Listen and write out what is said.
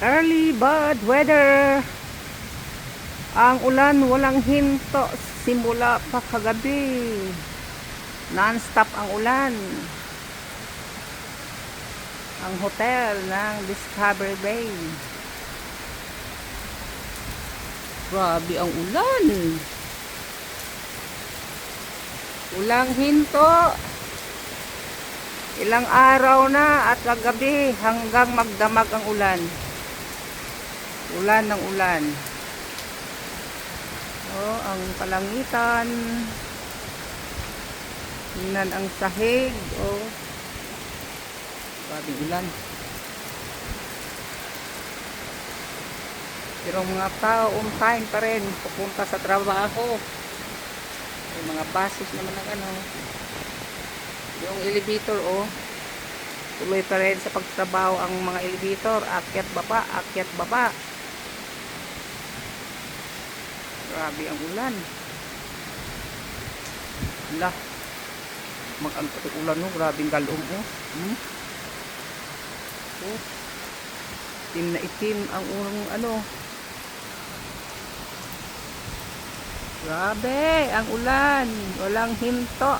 Early bad weather. Ang ulan walang hinto simula pa kagabi. Non-stop ang ulan. Ang hotel ng Discovery Bay. Grabe ang ulan. Ulang hinto. Ilang araw na at kagabi hanggang magdamag ang ulan. Ulan ng ulan. Oh, ang kalangitan. Tingnan ang sahig. Oh. Grabing ulan. Pero mga tao on time pa rin pupunta sa trabaho. May mga buses naman ng ano. Yung elevator, oh. Tuloy pa rin sa pagtrabaho ang mga elevator. Akyat baba, akyat baba. Grabe ang ulan. Lah. Mag-angkat ang ulan, no? Grabing galong, oh. Oh. Itim na itim ang unang ano. Grabe ang ulan. Walang hinto.